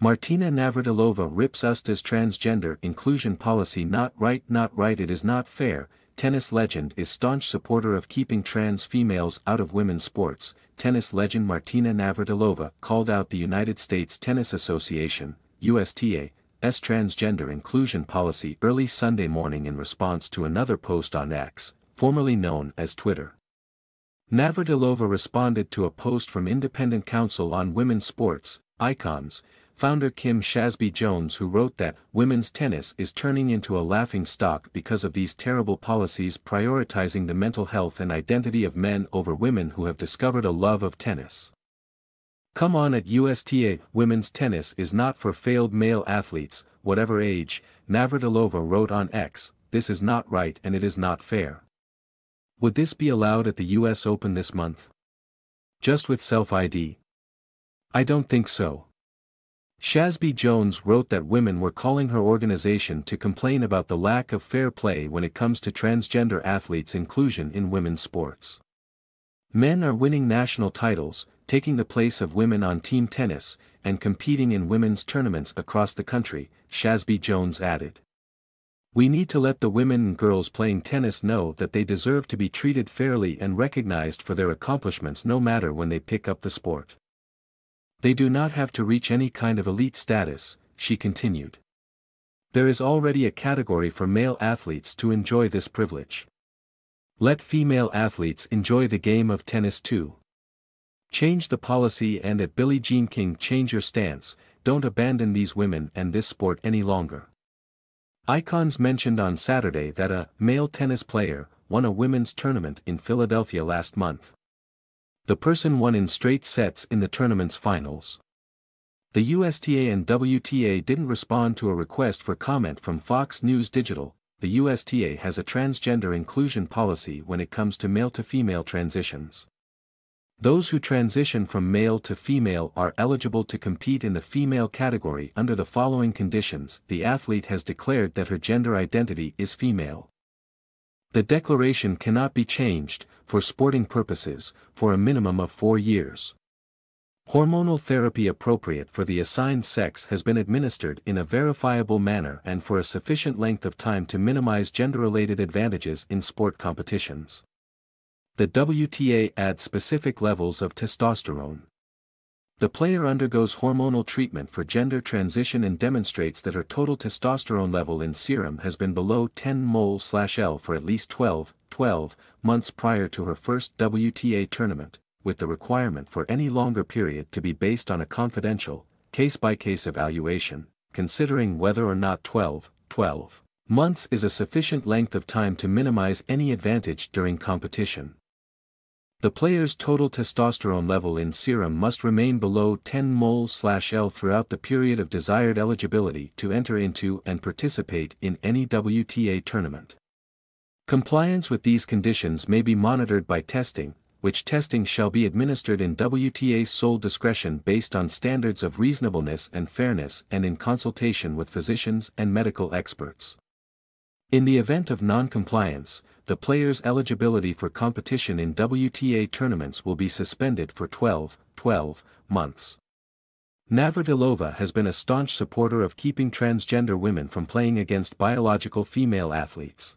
Martina Navratilova rips USTA's transgender inclusion policy not right, it is not fair. Tennis legend is staunch supporter of keeping trans females out of women's sports. Tennis legend Martina Navratilova called out the United States Tennis Association, USTA, transgender inclusion policy early Sunday morning in response to another post on X, formerly known as Twitter. Navratilova responded to a post from Independent Council on Women's Sports, Icons, founder Kim Shasby-Jones, who wrote that women's tennis is turning into a laughingstock because of these terrible policies prioritizing the mental health and identity of men over women who have discovered a love of tennis. Come on at USTA, women's tennis is not for failed male athletes, whatever age, Navratilova wrote on X, this is not right and it is not fair. Would this be allowed at the US Open this month? Just with self-ID? I don't think so. Shasby-Jones wrote that women were calling her organization to complain about the lack of fair play when it comes to transgender athletes' inclusion in women's sports. Men are winning national titles, taking the place of women on team tennis, and competing in women's tournaments across the country, Shasby-Jones added. We need to let the women and girls playing tennis know that they deserve to be treated fairly and recognized for their accomplishments no matter when they pick up the sport. They do not have to reach any kind of elite status, she continued. There is already a category for male athletes to enjoy this privilege. Let female athletes enjoy the game of tennis too. Change the policy and at Billie Jean King change your stance, don't abandon these women and this sport any longer. Icons mentioned on Saturday that a male tennis player won a women's tournament in Philadelphia last month. The person won in straight sets in the tournament's finals. The USTA and WTA didn't respond to a request for comment from Fox News Digital. The USTA has a transgender inclusion policy when it comes to male-to-female transitions. Those who transition from male to female are eligible to compete in the female category under the following conditions. The athlete has declared that her gender identity is female. The declaration cannot be changed, for sporting purposes, for a minimum of 4 years. Hormonal therapy appropriate for the assigned sex has been administered in a verifiable manner and for a sufficient length of time to minimize gender-related advantages in sport competitions. The WTA adds specific levels of testosterone. The player undergoes hormonal treatment for gender transition and demonstrates that her total testosterone level in serum has been below 10 mol/L for at least 12 months prior to her first WTA tournament, with the requirement for any longer period to be based on a confidential, case-by-case evaluation, considering whether or not 12 months is a sufficient length of time to minimize any advantage during competition. The player's total testosterone level in serum must remain below 10 mol/L throughout the period of desired eligibility to enter into and participate in any WTA tournament. Compliance with these conditions may be monitored by testing, which testing shall be administered in WTA's sole discretion based on standards of reasonableness and fairness and in consultation with physicians and medical experts. In the event of non-compliance, the player's eligibility for competition in WTA tournaments will be suspended for 12 months. Navratilova has been a staunch supporter of keeping transgender women from playing against biological female athletes.